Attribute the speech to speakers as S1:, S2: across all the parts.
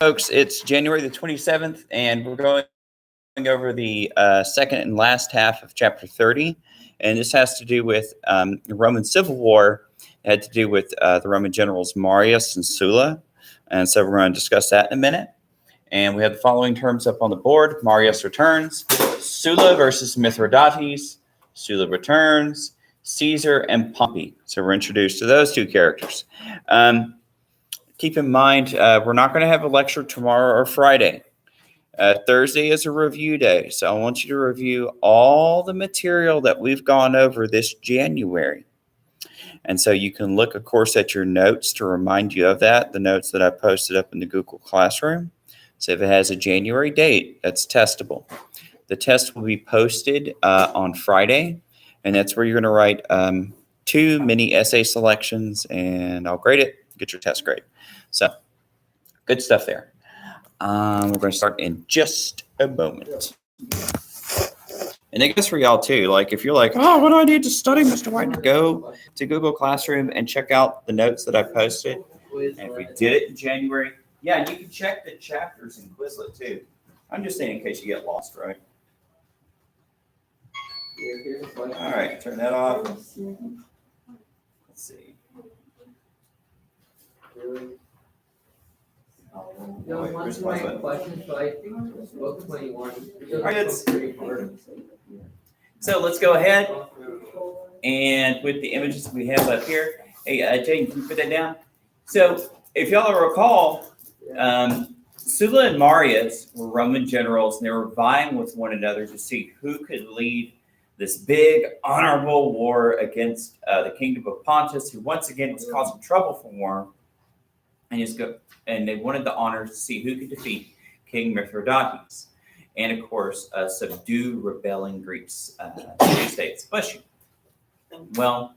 S1: Folks, it's January the 27th, and we're going over the second and last half of chapter 30. And this has to do with the Roman Civil War. It had to do with the Roman generals Marius and Sulla. And so we're going to discuss that in a minute. And we have the following terms up on the board. Marius returns. Sulla versus Mithridates. Sulla returns. Caesar and Pompey. So we're introduced to those two characters. Keep in mind, we're not going to have a lecture tomorrow or Friday. Thursday is a review day, so I want you to review all the material that we've gone over this January. And so you can look, of course, at your notes to remind you of that, the notes that I posted up in the Google Classroom. So if it has a January date, that's testable. The test will be posted on Friday, and that's where you're going to write 2 mini essay selections, and I'll grade it, get your test grade. So good stuff there. We're going to start in just a moment. And it goes for y'all too. Like if you're like, oh, what do I need to study, Mr. White? Go to Google Classroom and check out the notes that I posted. And if we did it in January, yeah, you can check the chapters in Quizlet too. I'm just saying in case you get lost, right? All right, turn that off. Let's see.
S2: No, where's my question, so I think it's book 21.
S1: All right, so let's go ahead and with the images we have up here. Hey, Jane, can you put that down? So if y'all recall, Sulla and Marius were Roman generals, and they were vying with one another to see who could lead this big, honorable war against the kingdom of Pontus, who once again was causing trouble for Rome. And they wanted the honors to see who could defeat King Mithridates, and of course, subdue rebelling Greek city-states. Bless you. Well,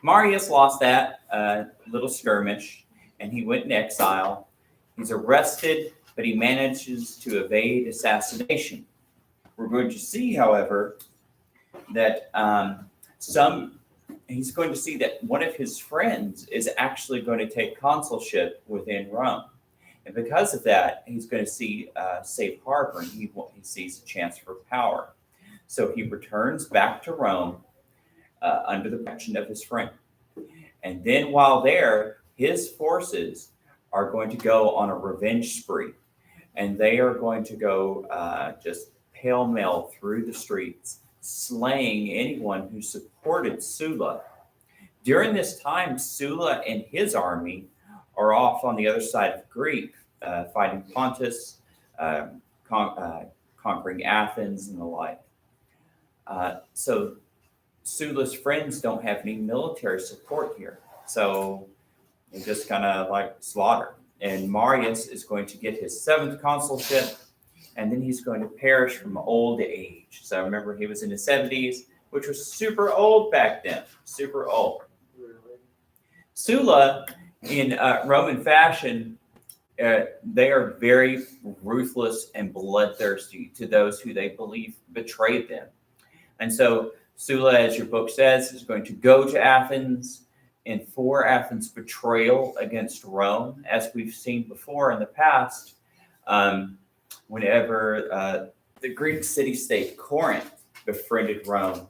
S1: Marius lost that little skirmish, and he went in exile. He's arrested, but he manages to evade assassination. We're going to see, however, that he's going to see that one of his friends is actually going to take consulship within Rome. And because of that, he's going to see safe harbor, and he sees a chance for power. So he returns back to Rome under the protection of his friend. And then while there, his forces are going to go on a revenge spree. And they are going to go just pell-mell through the streets, slaying anyone who supported Sulla. During this time, Sulla and his army are off on the other side of Greece, fighting Pontus, conquering Athens and the like. So Sulla's friends don't have any military support here. So they just kind of like slaughter. And Marius is going to get his 7th consulship, and then he's going to perish from old age. So remember, he was in his 70s, which was super old back then, super old. Sulla, in Roman fashion, they are very ruthless and bloodthirsty to those who they believe betrayed them. And so Sulla, as your book says, is going to go to Athens, and for Athens' betrayal against Rome, as we've seen before in the past, whenever the Greek city-state Corinth befriended Rome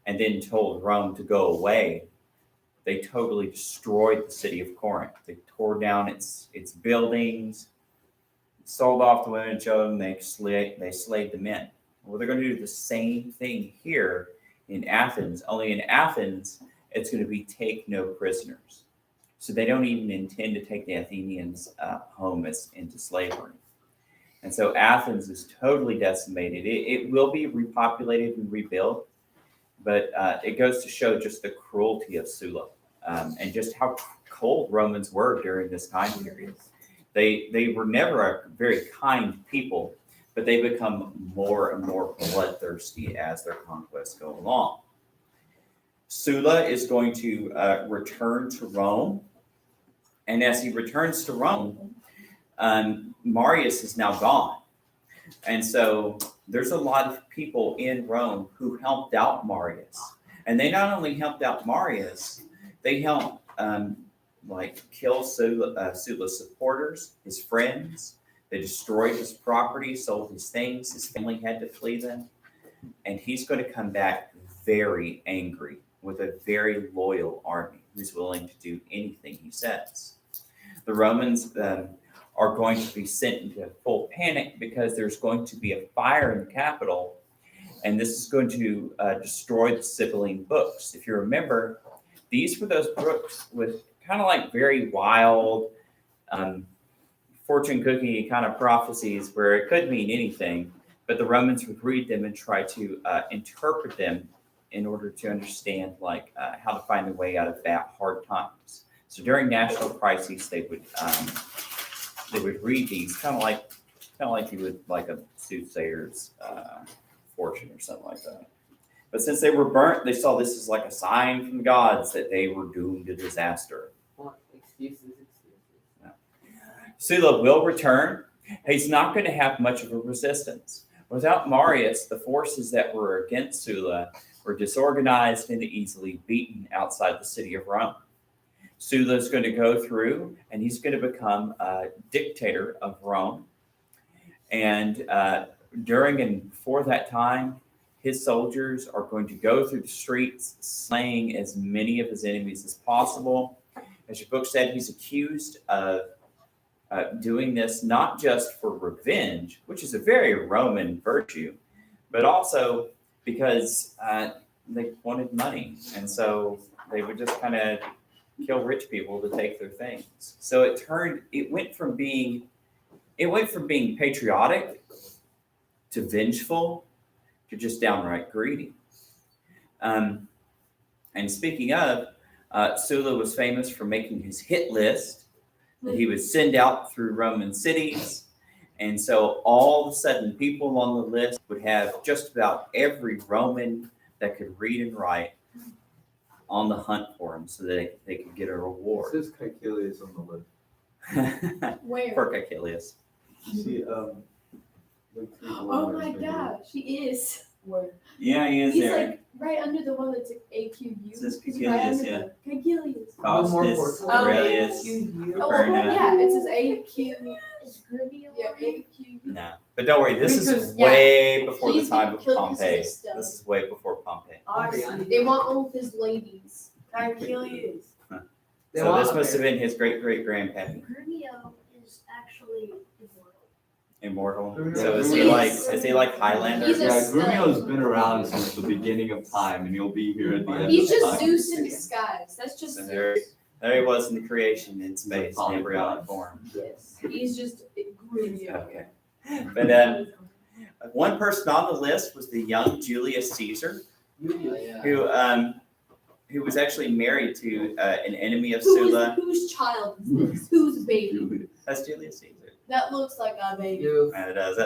S1: and then told Rome to go away, they totally destroyed the city of Corinth. They tore down its buildings, sold off the women and children, they slayed the men. Well, they're going to do the same thing here in Athens, only in Athens, it's going to be take no prisoners. So they don't even intend to take the Athenians home into slavery. And so Athens is totally decimated. It will be repopulated and rebuilt, but it goes to show just the cruelty of Sulla and just how cold Romans were during this time period. They were never a very kind people, but they become more and more bloodthirsty as their conquests go along. Sulla is going to return to Rome, and as he returns to Rome, Marius is now gone. And so there's a lot of people in Rome who helped out Marius. And they not only helped out Marius, they helped kill Sulla's supporters, his friends. They destroyed his property, sold his things. His family had to flee them. And he's going to come back very angry with a very loyal army who's willing to do anything he says. The Romans are going to be sent into full panic because there's going to be a fire in the capital, and this is going to destroy the Sibylline books. If you remember, these were those books with kind of like very wild fortune cookie kind of prophecies where it could mean anything, but the Romans would read them and try to interpret them in order to understand how to find a way out of that hard times. So during national crises, they would read these kind of like you would like a soothsayer's fortune or something like that. But since they were burnt, they saw this as like a sign from the gods that they were doomed to disaster.
S2: What? Excuses.
S1: Sulla will return. He's not going to have much of a resistance. Without Marius, the forces that were against Sulla were disorganized and easily beaten outside the city of Rome. Sulla is going to go through and he's going to become a dictator of Rome. And during and before that time, his soldiers are going to go through the streets, slaying as many of his enemies as possible. As your book said, he's accused of doing this not just for revenge, which is a very Roman virtue, but also because they wanted money. And so they would just kind of kill rich people to take their things. So it went from being patriotic to vengeful to just downright greedy. And speaking of, Sulla was famous for making his hit list that he would send out through Roman cities. And so all of a sudden, people on the list would have just about every Roman that could read and write on the hunt for him so that they could get a
S3: It
S1: reward.
S3: says Caecilius on the list.
S4: Where?
S1: For Caecilius.
S3: See,
S4: Oh my gosh, he is. Where?
S1: Yeah, he is
S4: He's
S1: there.
S4: like right under the one that's AQU.
S1: It says
S4: He's
S1: Caecilius,
S4: right
S1: yeah.
S4: under the Caecilius.
S1: Faustus,
S4: Oh,
S1: Aurelius.
S4: Oh,
S1: Capernaum.
S4: yeah, it says AQ.
S5: Is Grivio?
S4: Yeah, AQ.
S1: No, but don't worry. This is
S4: Because, yeah,
S1: way before the
S4: he's
S1: time
S4: been
S1: of
S4: killed 'cause of
S1: Pompey.
S4: his stuff.
S1: This is way before Pompey.
S4: Honestly, they want all of his ladies.
S5: Achilles.
S1: So this must have been his great great grandpappy.
S5: Grivio is actually
S1: Immortal.
S5: immortal.
S1: So is he like Highlander?
S4: He's a
S3: Yeah,
S4: stud.
S3: Grumio's been around since the beginning of time, and he'll be here at the end
S4: He's
S3: of
S4: just
S3: time.
S4: Zeus in disguise. That's just
S1: So
S4: Zeus.
S1: there he was in the creation in space, in
S3: polyglot.
S1: embryonic form.
S4: Yes, he's just Grivio.
S1: Okay. But one person on the list was the young Julius Caesar, who was actually married to an enemy of Sulla.
S4: Whose child is this? Whose baby?
S1: That's Julius Caesar.
S4: That looks like a baby.
S1: And it does.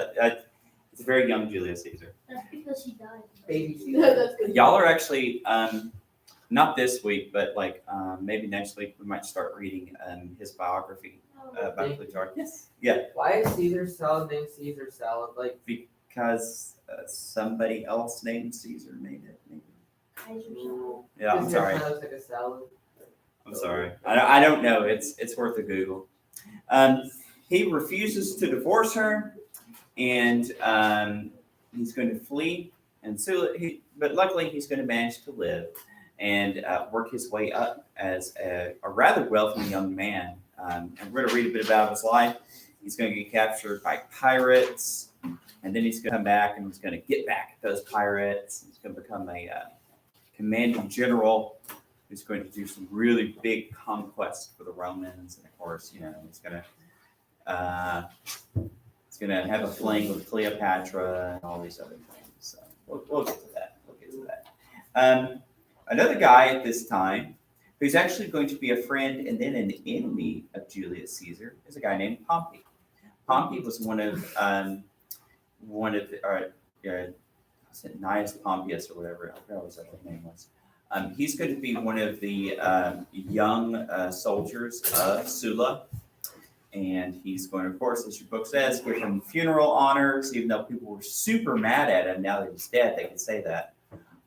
S1: It's a very young Julius Caesar.
S5: That's because he died.
S2: Baby.
S4: That's good.
S1: Y'all are actually not this week, but maybe next week we might start reading his biography by Plutarch. Yes. Yeah,
S2: Why is Caesar salad named Caesar salad? Like,
S1: because somebody else named Caesar made it. Maybe.
S5: Kaiser salad.
S1: Yeah, I'm
S2: his
S1: sorry.
S2: hair kinda looks like a salad.
S1: I'm sorry. I don't know. It's worth a Google. He refuses to divorce her, and he's going to flee. And but luckily, he's going to manage to live and work his way up as a rather wealthy young man. And we're going to read a bit about his life. He's going to get captured by pirates, and then he's going to come back and he's going to get back at those pirates. He's going to become a commanding general who's going to do some really big conquests for the Romans. And of course, he's going to have a fling with Cleopatra and all these other things. So we'll get to that. Another guy at this time who's actually going to be a friend and then an enemy of Julius Caesar is a guy named Pompey. Pompey was one of Gnaeus Pompeius or whatever. I forgot what his actual name was. He's going to be one of the young soldiers of Sulla. And he's going to, of course, as your book says, give him funeral honors, even though people were super mad at him. Now that he's dead, they can say that.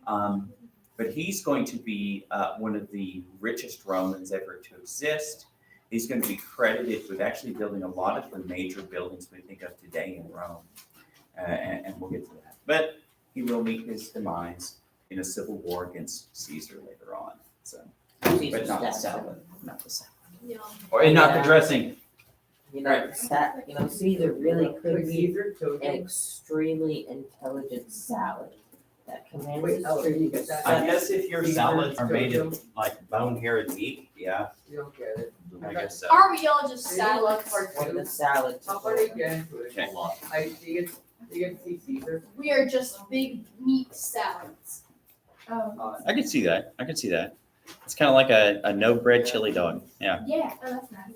S1: But he's going to be one of the richest Romans ever to exist. he's going to be credited with actually building a lot of the major buildings we think of today in Rome. And we'll get to that. But he will meet his demise in a civil war against Caesar later on. So, but not the salad, not the salad,
S4: Yeah.
S1: or not the dressing.
S6: Caesar really could be
S2: Caesar told
S6: an
S2: you.
S6: extremely intelligent salad that commands
S2: Wait,
S6: the
S2: oh, you
S6: street.
S2: get that?
S1: I guess if your
S2: Caesar
S1: salads are made
S2: told
S1: of like bone-haired meat, yeah,
S2: You don't get it.
S1: I guess so.
S4: Are we all just
S2: Maybe you like
S4: salads?
S2: part
S6: One of
S2: two.
S6: the salads.
S2: How far do you get into it?
S1: Okay.
S2: You get to see Caesar.
S4: We are just big meat salads.
S2: Uh,
S1: I could see that. I could see that. It's kind of like a no bread chili dog. Yeah.
S4: Yeah, that's nice.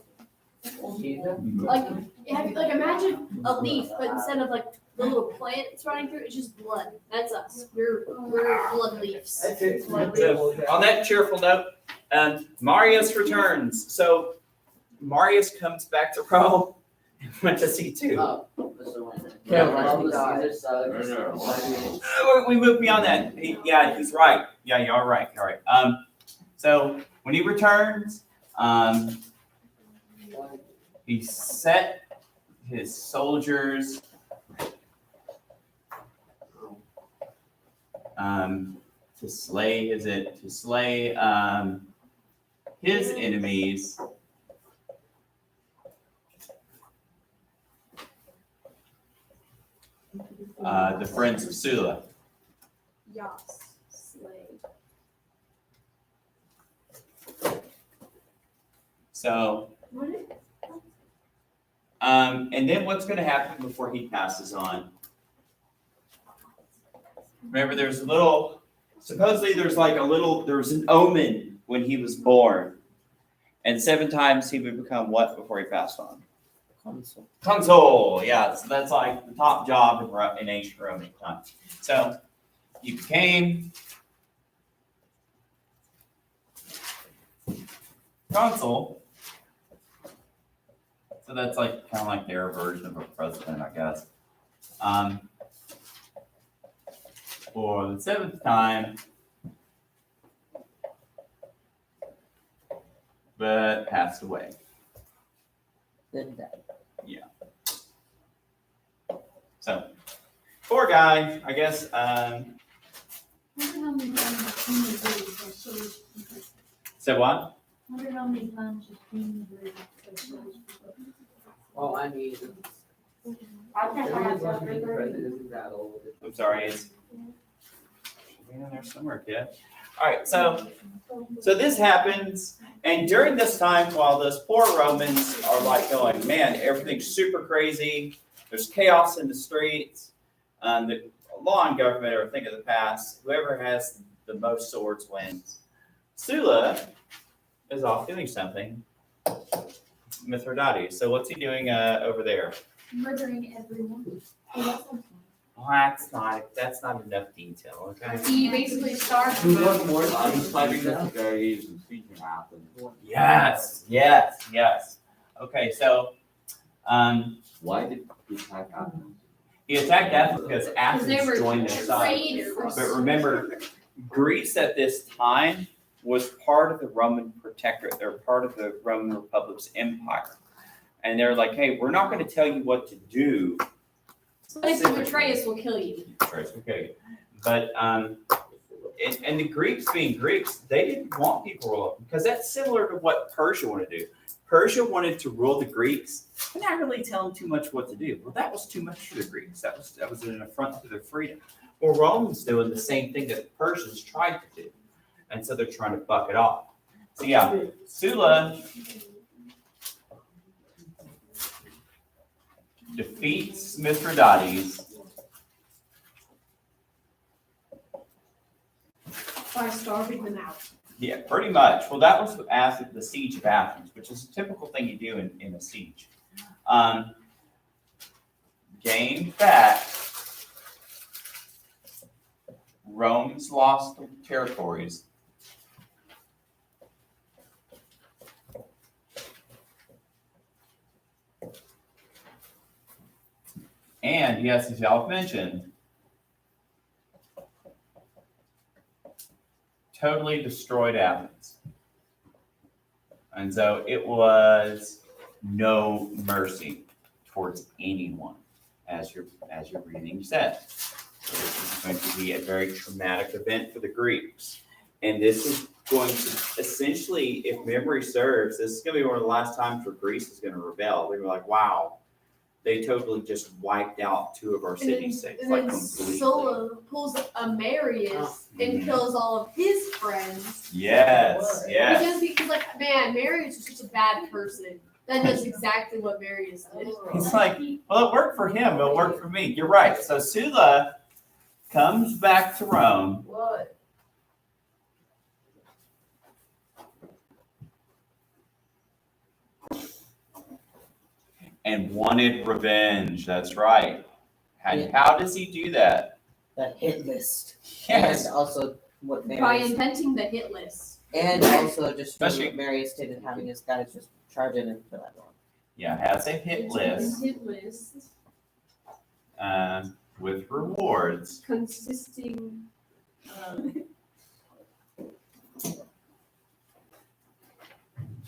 S2: Caesar.
S4: Like, imagine a leaf, but instead of like the little plant it's running through, it's just blood. That's us. We're blood leaves.
S2: That's it.
S1: So, on that cheerful note, Marius returns. So Marius comes back to Rome and went to see two. We move beyond that. Yeah, he's right. Yeah, you are right. All right. So when he returns, he set his soldiers to slay his enemies. The friends of Sulla.
S4: Yas. Slay.
S1: So,
S4: What is
S1: and then what's going to happen before he passes on? Remember, supposedly there was an omen when he was born. And 7 times he would become what before he passed on?
S6: Consul.
S1: Consul, yeah, so that's like the top job in ancient Roman times. So you became consul. So that's like kind of like their version of a president, I guess. For the 7th time, but passed away.
S6: Then that.
S1: So, poor guy, I guess.
S5: Wonder how many times the queen of birds has shows people.
S1: So what?
S5: Wonder how many times the queen of birds has shows people.
S2: Well, I mean,
S5: I
S2: there is one being president isn't that old.
S1: I'm sorry, it's in there somewhere, kid. All right, so this happens, and during this time, while those poor Romans are like going, man, everything's super crazy. There's chaos in the streets. The law and government are a thing of the past. Whoever has the most swords wins. Sulla is off doing something. Mithridates. So what's he doing over there?
S4: murdering everyone?
S1: Well, that's not enough detail. Okay.
S4: He basically starts.
S2: Who wants more?
S3: He's fighting the Bulgarians and sieging Athens.
S1: Yes. Okay, so
S3: Why did he attack Athens?
S1: he attacked Athens because
S4: Because
S1: Athens
S4: they were
S1: joined their side.
S4: traitors.
S1: But remember, Greece at this time was part of the Roman protectorate. They're part of the Roman Republic's empire. And they're like, hey, we're not going to tell you what to do.
S4: But if you betray us, we'll kill you.
S1: Okay. But and the Greeks being Greeks, they didn't want people to rule because that's similar to what Persia wanted to do. Persia wanted to rule the Greeks, but not really tell them too much what to do. Well, that was too much for the Greeks. That was an affront to their freedom. Well, Romans doing the same thing that the Persians tried to do, and so they're trying to buck it off. So yeah, Sulla defeats Mithridates.
S4: By starving them out.
S1: Yeah, pretty much. Well, that was after the siege of Athens, which is a typical thing you do in a siege. Gained back Rome's lost territories. And yes, as y'all have mentioned, totally destroyed Athens. And so it was no mercy towards anyone, as your reading said. So this is going to be a very traumatic event for the Greeks. And this is going to essentially, if memory serves, this is going to be one of the last times where Greece is going to rebel. They're like, wow, they totally just wiped out two of our city-states,
S4: And
S1: like
S4: then
S1: completely.
S4: Sulla pulls a Marius and
S1: Mhm.
S4: kills all of his friends.
S1: Yes, yes.
S4: Because like, man, Marius was just a bad person. That does exactly what Marius did.
S1: He's like, well, it worked for him, it'll work for me. You're right. So Sulla comes back to Rome.
S2: What?
S1: And wanted revenge. That's right. And
S6: Yeah.
S1: how does he do that?
S6: That hit list.
S1: Yes.
S6: And also what
S4: By
S6: Marius,
S4: inventing the hit list.
S6: and also just doing
S1: Especially-
S6: what Marius did and having his guys just charge in and kill everyone.
S1: Yeah, has a hit list
S4: Hit list
S1: with rewards.
S4: consisting of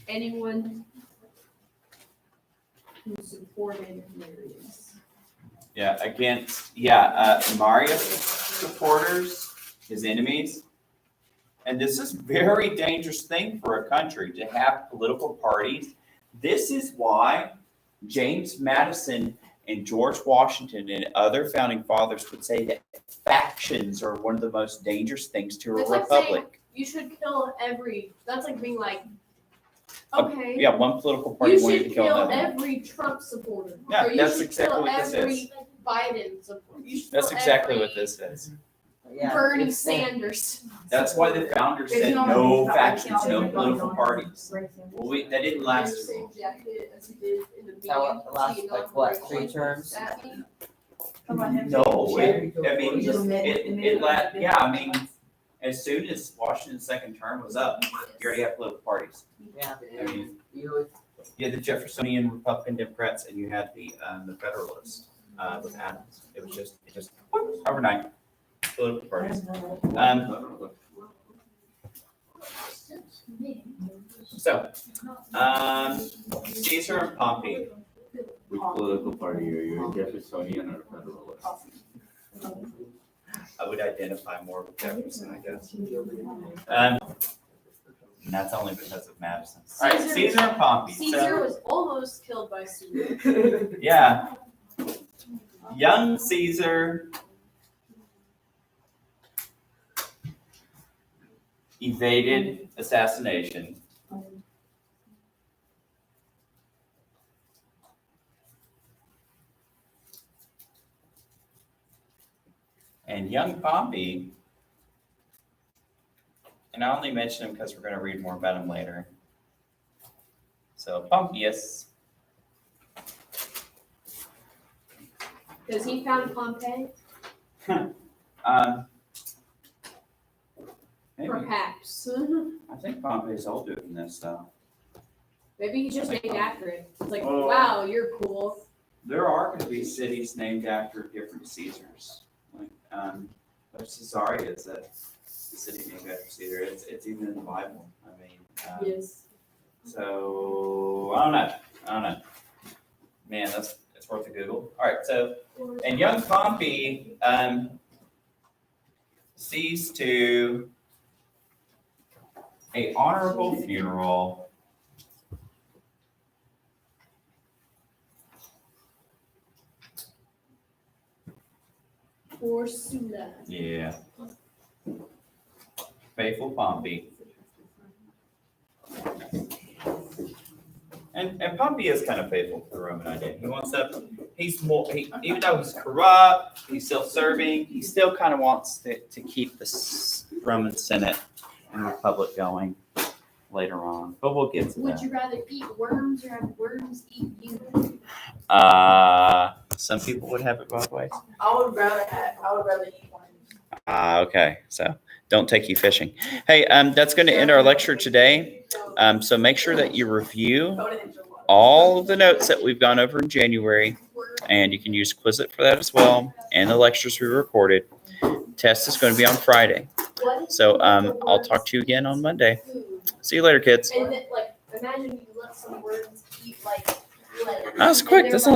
S4: anyone who supported Marius.
S1: Yeah, against Marius supporters, his enemies. And this is a very dangerous thing for a country to have political parties. This is why James Madison and George Washington and other founding fathers would say that factions are one of the most dangerous things to a
S4: It's like saying-
S1: republic.
S4: You should kill every. That's like being like, okay.
S1: Yeah, one political party
S4: You
S1: wanted
S4: should
S1: to kill
S4: kill
S1: another.
S4: every Trump supporter.
S1: Yeah,
S4: Or you
S1: that's
S4: should
S1: exactly
S4: kill
S1: what this
S4: every
S1: is.
S4: Biden supporter. You should
S1: That's
S4: kill
S1: exactly
S4: every
S1: what this is.
S6: Yeah,
S4: Bernie
S6: it's sad.
S4: Sanders.
S1: That's why the founders said no factions, no political parties. Well, that didn't last too long.
S4: Jacket as he did in the
S6: That
S4: meeting,
S6: lasts
S4: you know,
S6: like what,
S4: like,
S6: 3 terms?
S4: that.
S1: No, I mean, as soon as Washington's second term was up, you already have political parties.
S6: Yeah.
S1: I mean, you had the Jeffersonian Republican Democrats and you had the Federalists with Adams. It just overnight political parties. So, Caesar and Pompey.
S3: Which political party are you, Jeffersonian or Federalist?
S1: I would identify more with Jefferson, I guess. And that's only because of Madison. All right, Caesar and Pompey.
S4: Caesar was almost killed by Sulla.
S1: Yeah. Young Caesar evaded assassination. And young Pompey, and I only mention him because we're going to read more about him later. So Pompeius.
S4: Because he found Pompeii?
S1: Maybe.
S4: Perhaps.
S1: I think Pompey's older than this, though.
S4: Maybe he's just named after it. It's like,
S1: Oh.
S4: wow, you're cool.
S1: There are going to be cities named after different Caesars. Like, Caesarea is a city named after Caesar. It's even in the Bible. I mean,
S4: Yes.
S1: so I don't know. Man, it's worth a Google. All right, so and young Pompey sees to a honorable funeral.
S4: For Sulla.
S1: Yeah. Faithful Pompey. And Pompey is kind of faithful to the Roman idea. He wants to, even though he's corrupt, he's self-serving, he still kind of wants to keep the Roman Senate and Republic going later on. But we'll get to
S4: Would
S1: that.
S4: you rather eat worms or have worms eat you?
S1: Some people would have it both ways.
S2: I would rather eat one.
S1: Okay. So don't take you fishing. Hey, that's going to end our lecture today. So make sure that you review all of the notes that we've gone over in January, and you can use Quizlet for that as well, and the lectures we recorded. Test is going to be on Friday. So I'll talk to you again on Monday. See you later, kids.
S4: And then, like, imagine you let some words eat like letters.
S1: That was
S4: and
S1: quick.
S4: they're
S1: That's
S4: like,
S1: only